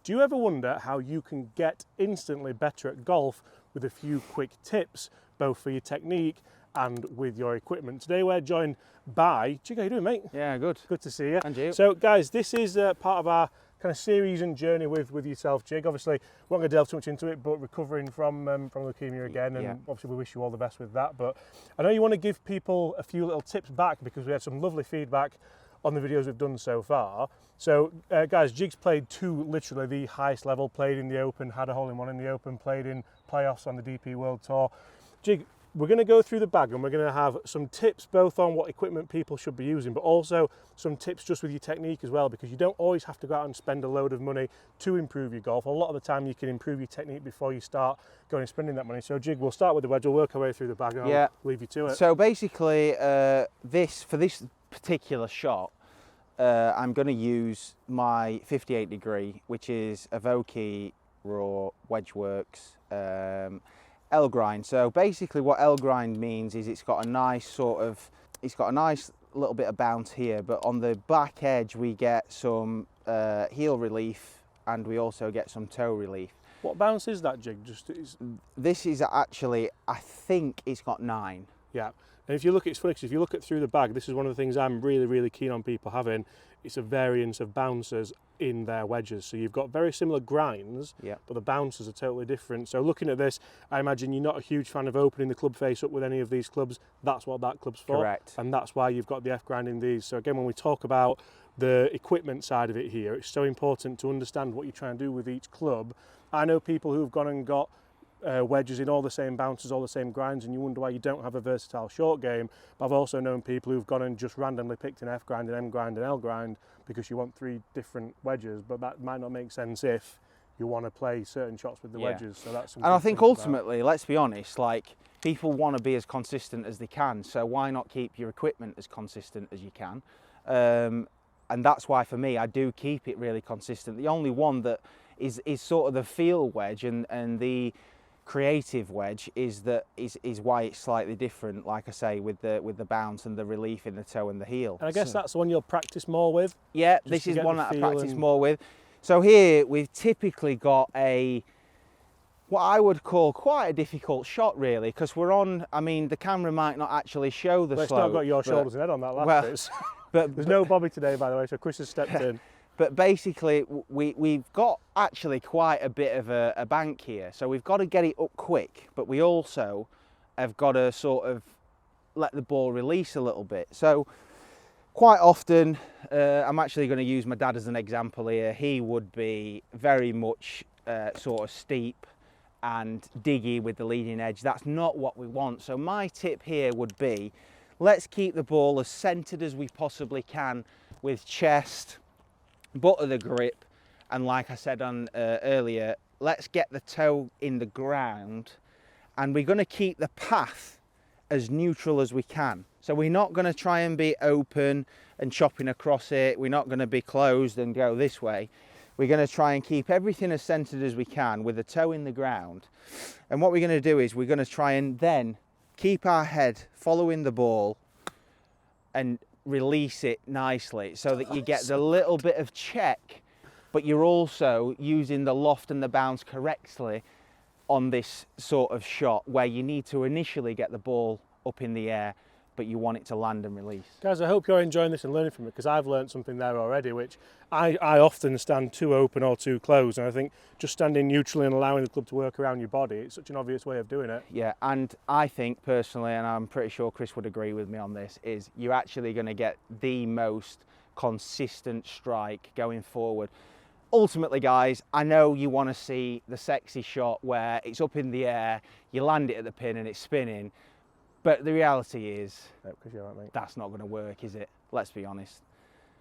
Do you ever wonder how you can get instantly better at golf with a few quick tips, both for your technique and with your equipment? Today we're joined by Jig. How you doing, mate? Yeah, good. Good to see you. And you. So, guys, this is part of our kind of series and journey with yourself, Jig. Obviously, we won't go delve too much into it, but recovering from leukemia again, and obviously we wish you all the best with that. But I know you want to give people a few little tips back because we had some lovely feedback on the videos we've done so far. So guys, Jig's played to literally the highest level, played in the Open, had a hole-in-one in the Open, played in playoffs on the DP World Tour. Jig, we're going to go through the bag and we're going to have some tips both on what equipment people should be using, but also some tips just with your technique as well, because you don't always have to go out and spend a load of money to improve your golf. A lot of the time you can improve your technique before you start going and spending that money. So Jig, we'll start with the wedge, we'll work our way through the bag and I'll leave you to it. So basically, for this particular shot, I'm going to use my 58 degree, which is a Vokey Raw Wedgeworks L grind. So basically what L grind means is it's got a nice little bit of bounce here, but on the back edge we get some heel relief and we also get some toe relief. What bounce is that, Jig? This is actually, I think it's got 9. Yeah. And if you look, it's funny because if you look at through the bag, this is one of the things I'm really, really keen on people having. It's a variance of bouncers in their wedges. So you've got very similar grinds, but the bouncers are totally different. So looking at this, I imagine you're not a huge fan of opening the club face up with any of these clubs. That's what that club's for. Correct. And that's why you've got the F grind in these. So again, when we talk about the equipment side of it here, it's so important to understand what you're trying to do with each club. I know people who've gone and got wedges in all the same bounces, all the same grinds, and you wonder why you don't have a versatile short game. But I've also known people who've gone and just randomly picked an F grind, an M grind, an L grind because you want 3 different wedges, but that might not make sense if you want to play certain shots with the wedges. So that's something. And I think ultimately, let's be honest, like people want to be as consistent as they can, so why not keep your equipment as consistent as you can? And that's why for me, I do keep it really consistent. The only one that is sort of the feel wedge and the creative wedge is why it's slightly different, like I say, with the bounce and the relief in the toe and the heel. And I guess that's the one you'll practice more with. Yeah, this is one that I practice more with. So here we've typically got what I would call quite a difficult shot really, because we're on, I mean the camera might not actually show the slope. It's not got your shoulders and head on that last bit. But there's no Bobby today, by the way, so Chris has stepped in. But basically, we've got actually quite a bit of a bank here. So we've got to get it up quick, but we also have got to sort of let the ball release a little bit. So quite often, I'm actually going to use my dad as an example here. He would be very much sort of steep and diggy with the leading edge. That's not what we want. So my tip here would be, let's keep the ball as centered as we possibly can with chest, butt of the grip, and like I said on earlier, let's get the toe in the ground, and we're going to keep the path as neutral as we can. So we're not going to try and be open and chopping across it. We're not going to be closed and go this way. We're going to try and keep everything as centered as we can with the toe in the ground. And what we're going to do is we're going to try and then keep our head following the ball and release it nicely so that you get the little bit of check, but you're also using the loft and the bounce correctly on this sort of shot where you need to initially get the ball up in the air, but you want it to land and release. Guys, I hope you're enjoying this and learning from it, because I've learned something there already, which I often stand too open or too close, and I think just standing neutrally and allowing the club to work around your body, it's such an obvious way of doing it. Yeah, and I think personally, and I'm pretty sure Chris would agree with me on this, is you're actually going to get the most consistent strike going forward. Ultimately, guys, I know you want to see the sexy shot where it's up in the air, you land it at the pin and it's spinning, but the reality is, that's not going to work, is it? Let's be honest.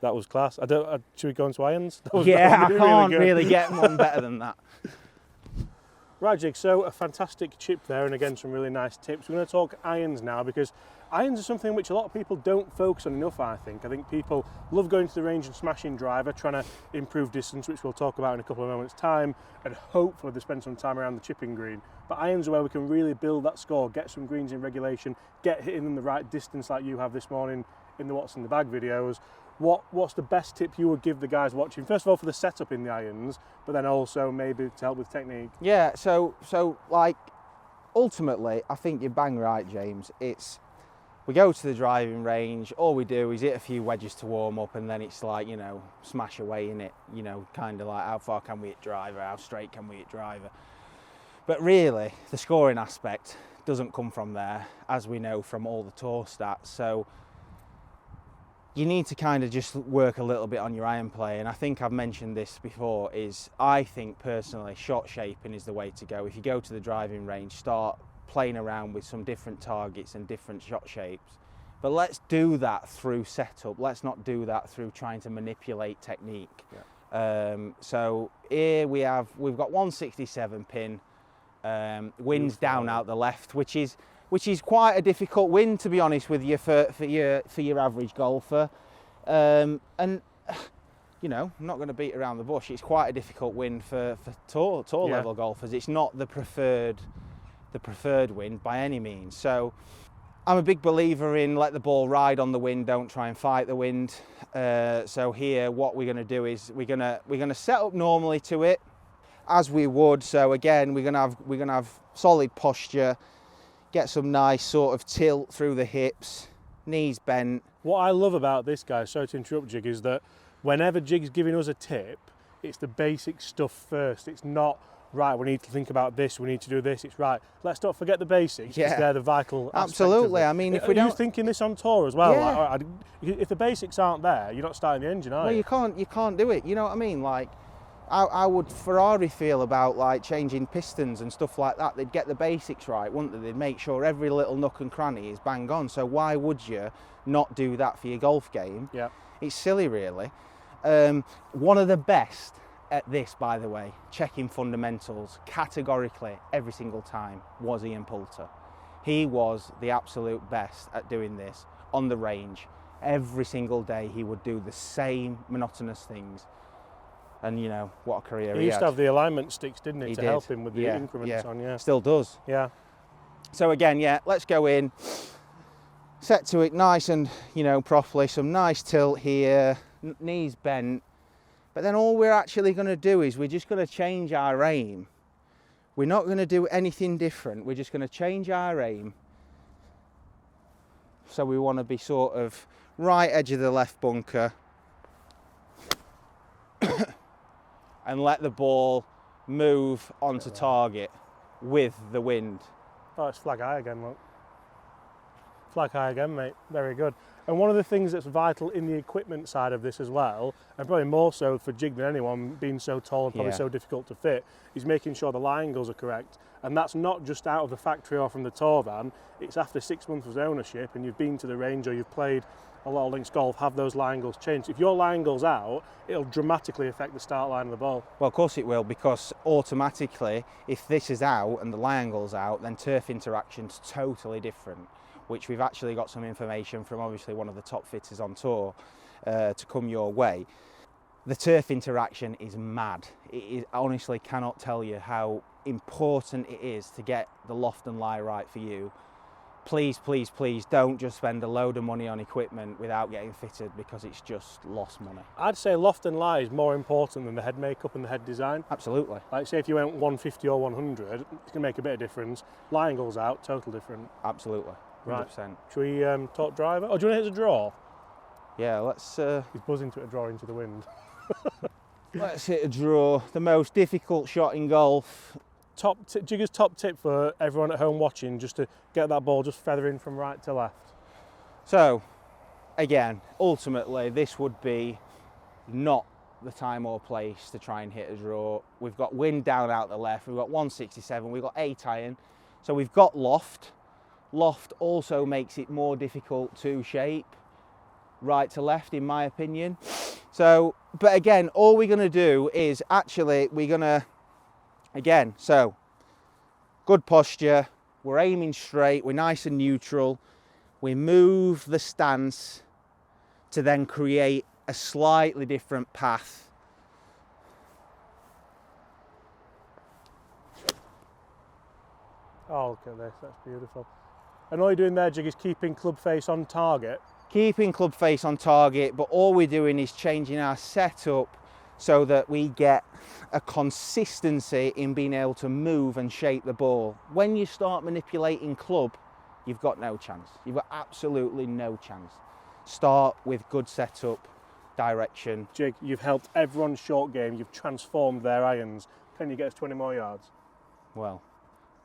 That was class. Should we go into irons? Yeah, I can't really get one better than that. Right, Jig, so a fantastic chip there, and again some really nice tips. We're going to talk irons now, because irons are something which a lot of people don't focus on enough, I think. I think people love going to the range and smashing driver, trying to improve distance, which we'll talk about in a couple of moments' time, and hopefully they spend some time around the chipping green. But irons are where we can really build that score, get some greens in regulation, get hitting them the right distance like you have this morning in the What's in the Bag videos. what's the best tip you would give the guys watching? First of all, for the setup in the irons, but then also maybe to help with technique. Yeah, so like ultimately, I think you're bang right, James. It's we go to the driving range, all we do is hit a few wedges to warm up, and then it's like, you know, smash away in it, you know, kind of like how far can we hit driver, how straight can we hit driver. But really, the scoring aspect doesn't come from there, as we know from all the tour stats. So you need to kind of just work a little bit on your iron play. And I think I've mentioned this before, is I think personally shot shaping is the way to go. If you go to the driving range, start playing around with some different targets and different shot shapes. But let's do that through setup. Let's not do that through trying to manipulate technique. Yeah. So here we've got 167 pin, winds down out the left, which is quite a difficult wind, to be honest with you, for your average golfer. And you know, I'm not going to beat around the bush. It's quite a difficult wind for tour level golfers. It's not the preferred wind by any means. So I'm a big believer in let the ball ride on the wind, don't try and fight the wind. So here what we're going to do is we're going to set up normally to it as we would. So again, we're going to have solid posture, get some nice sort of tilt through the hips, knees bent. What I love about this guy, sorry to interrupt Jig, is that whenever Jig's giving us a tip, it's the basic stuff first. It's not, right, we need to think about this, we need to do this. It's right, let's not forget the basics, because they're the vital aspect. Absolutely. I mean, if we don't... Are you thinking this on tour as well? Yeah. Like, if the basics aren't there, you're not starting the engine, are you? Well, you can't do it. You know what I mean? Like, how would Ferrari feel about like changing pistons and stuff like that? They'd get the basics right, wouldn't they? They'd make sure every little nook and cranny is bang on. So why would you not do that for your golf game? Yeah. It's silly, really. One of the best at this, by the way, checking fundamentals categorically every single time, was Ian Poulter. He was the absolute best at doing this on the range. Every single day he would do the same monotonous things. And you know, what a career he had. He used to have the alignment sticks, didn't he, to help him with the increments on, Still does. Yeah. So again, let's go in, set to it nice and, you know, properly, some nice tilt here, knees bent. But then all we're actually going to do is we're just going to change our aim. We're not going to do anything different. We're just going to change our aim. So we want to be sort of right edge of the left bunker. And let the ball move onto target with the wind. Oh, it's flag high again, look. Flag high again, mate. Very good. And one of the things that's vital in the equipment side of this as well, and probably more so for Jig than anyone, being so tall and probably so difficult to fit, is making sure the lie angles are correct. And that's not just out of the factory or from the tour van, it's after 6 months of ownership and you've been to the range or you've played a lot of links golf, have those lie angles changed. If your lie angle's out, it'll dramatically affect the start line of the ball. Well, of course it will, because automatically, if this is out and the lie angle's out, then turf interaction's totally different, which we've actually got some information from obviously one of the top fitters on tour to come your way. The turf interaction is mad. I honestly cannot tell you how important it is to get the loft and lie right for you. Please, please, please don't just spend a load of money on equipment without getting fitted, because it's just lost money. I'd say loft and lie is more important than the head makeup and the head design. Absolutely. Like say if you went 150 or 100, it's going to make a bit of difference. Lie angle's out, total different. Absolutely, 100%. Right. Should we talk driver? Or do you want to hit a draw? Yeah, let's... He's buzzing to a draw into the wind. Let's hit a draw. The most difficult shot in golf. Jigger's top tip for everyone at home watching, just to get that ball just feathering from right to left. So, again, ultimately, this would be not the time or place to try and hit a draw. We've got wind down out the left, we've got 167, we've got 8 iron, so we've got loft. Loft also makes it more difficult to shape right to left, in my opinion. So, but again, all we're going to do is actually, we're going to, again, so good posture, we're aiming straight, we're nice and neutral, we move the stance to then create a slightly different path. Oh, look at this, that's beautiful. And all you're doing there, Jig, is keeping club face on target. keeping club face on target, but all we're doing is changing our setup so that we get a consistency in being able to move and shape the ball. When you start manipulating club, you've got no chance. You've got absolutely no chance. Start with good setup, direction. Jig, you've helped everyone's short game. You've transformed their irons. Can you get us 20 more yards? Well,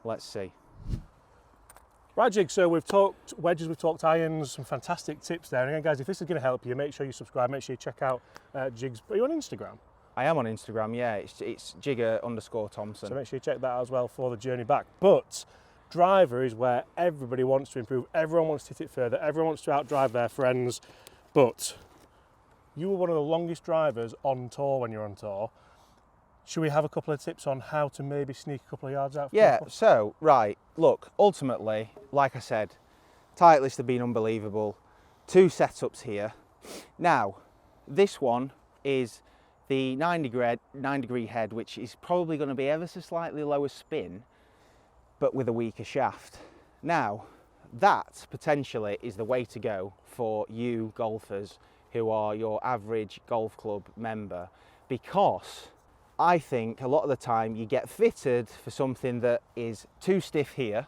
let's see. Right, Jig, so we've talked wedges, we've talked irons, some fantastic tips there. And again, guys, if this is going to help you, make sure you subscribe, make sure you check out Jig's. Are you on Instagram? I am on Instagram, yeah. It's Jigger_Thompson. So make sure you check that out as well for the journey back. But driver is where everybody wants to improve. Everyone wants to hit it further. Everyone wants to outdrive their friends. But you were one of the longest drivers on tour when you're on tour. Should we have a couple of tips on how to maybe sneak a couple of yards out? Yeah, so, right, look, ultimately, like I said, Titleist have been unbelievable. 2 setups here. Now, this one is the 9-degree head, which is probably going to be ever so slightly lower spin, but with a weaker shaft. Now, that potentially is the way to go for you golfers who are your average golf club member, because I think a lot of the time you get fitted for something that is too stiff here,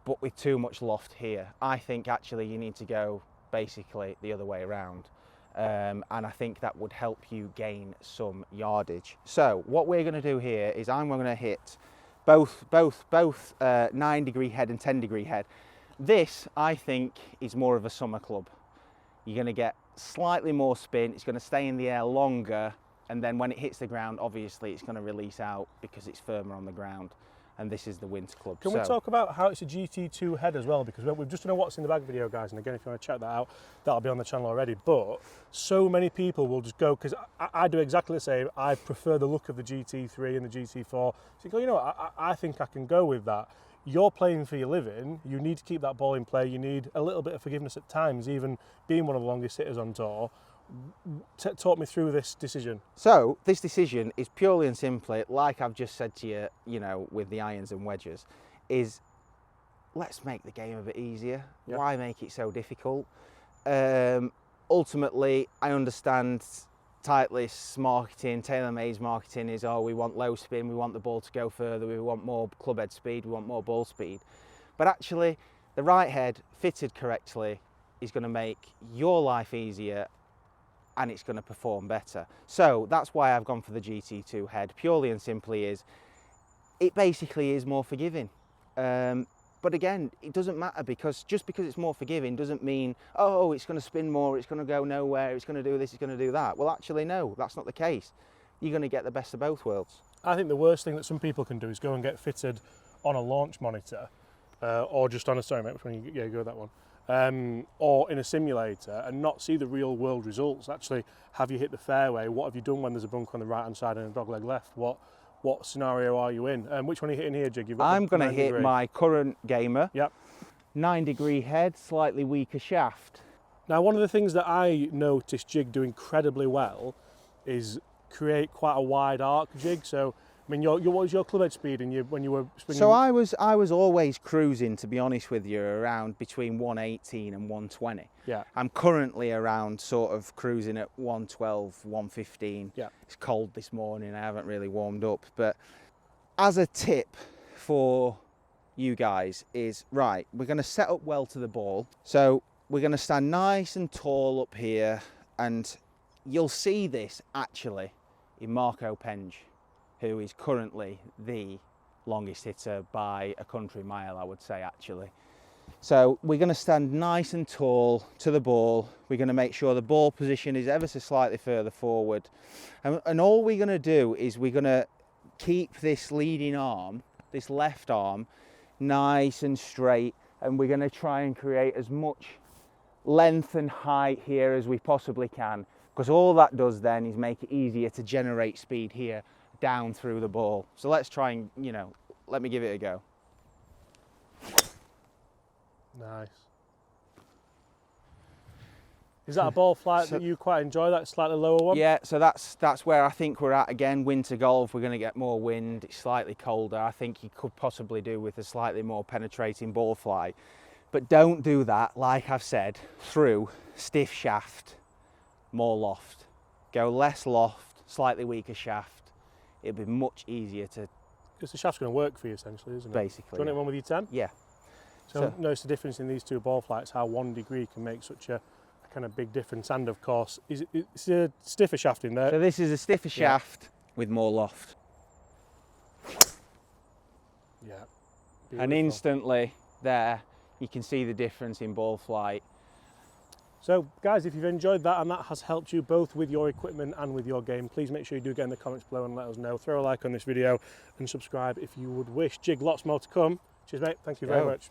but with too much loft here. I think actually you need to go basically the other way around. And I think that would help you gain some yardage. So what we're going to do here is I'm going to hit both 9-degree head and 10-degree head. This, I think, is more of a summer club. You're going to get slightly more spin, it's going to stay in the air longer, and then when it hits the ground, obviously it's going to release out because it's firmer on the ground. And this is the winter club. Can we talk about how it's a GT2 head as well? Because we've just done a what's in the bag video, guys, and again, if you want to check that out, that'll be on the channel already. But so many people will just go, because I do exactly the same. I prefer the look of the GT3 and the GT4. So you go, you know what, I think I can go with that. You're playing for your living. You need to keep that ball in play. You need a little bit of forgiveness at times, even being one of the longest hitters on tour. Talk me through this decision. So this decision is purely and simply, like I've just said to you, you know, with the irons and wedges, is let's make the game a bit easier. Yep. Why make it so difficult? Ultimately, I understand Titleist's marketing, TaylorMade's marketing is, oh, we want low spin, we want the ball to go further, we want more club head speed, we want more ball speed. But actually, the right head fitted correctly is going to make your life easier, and it's going to perform better. So that's why I've gone for the GT2 head, purely and simply is, it basically is more forgiving. But again, it doesn't matter, because just because it's more forgiving doesn't mean, oh, it's going to spin more, it's going to go nowhere, it's going to do this, it's going to do that. Well, actually, no, that's not the case. You're going to get the best of both worlds. I think the worst thing that some people can do is go and get fitted on a launch monitor, or just on a, sorry mate, which one you go with that one. Or in a simulator and not see the real world results. Actually, have you hit the fairway? What have you done when there's a bunker on the right hand side and a dogleg left? What scenario are you in? Which one are you hitting here, Jig? I'm going to hit my current gamer. Yep. 9-degree head, slightly weaker shaft. Now, one of the things that I noticed Jig do incredibly well is create quite a wide arc, Jig. So, I mean, what was your club head speed when you were swinging? So I was always cruising, to be honest with you, around between 118 and 120. Yeah. I'm currently around sort of cruising at 112, 115. Yeah. It's cold this morning, I haven't really warmed up. But as a tip for you guys is, right, we're going to set up well to the ball. So we're going to stand nice and tall up here, and you'll see this actually in Marco Penge, who is currently the longest hitter by a country mile, I would say, actually. So we're going to stand nice and tall to the ball. We're going to make sure the ball position is ever so slightly further forward. And all we're going to do is we're going to keep this leading arm, this left arm, nice and straight. And we're going to try and create as much length and height here as we possibly can. Because all that does then is make it easier to generate speed here down through the ball. So let's try and, you know, let me give it a go. Nice. Is that a ball flight that you quite enjoy, that slightly lower one? Yeah, so that's where I think we're at again. Winter golf, we're going to get more wind, it's slightly colder. I think you could possibly do with a slightly more penetrating ball flight. But don't do that, like I've said, through stiff shaft, more loft. Go less loft, slightly weaker shaft. It'll be much easier to... Because the shaft's going to work for you essentially, isn't it? Basically. Do you want it one with your 10? Yeah. So notice the difference in these two ball flights, how 1 degree can make such a kind of big difference. And of course, it's a stiffer shaft in there. So this is a stiffer shaft with more loft. Yeah. And instantly there, you can see the difference in ball flight. So guys, if you've enjoyed that and that has helped you both with your equipment and with your game, please make sure you do get in the comments below and let us know. Throw a like on this video and subscribe if you would wish. Jig, lots more to come. Cheers mate, thank you very much.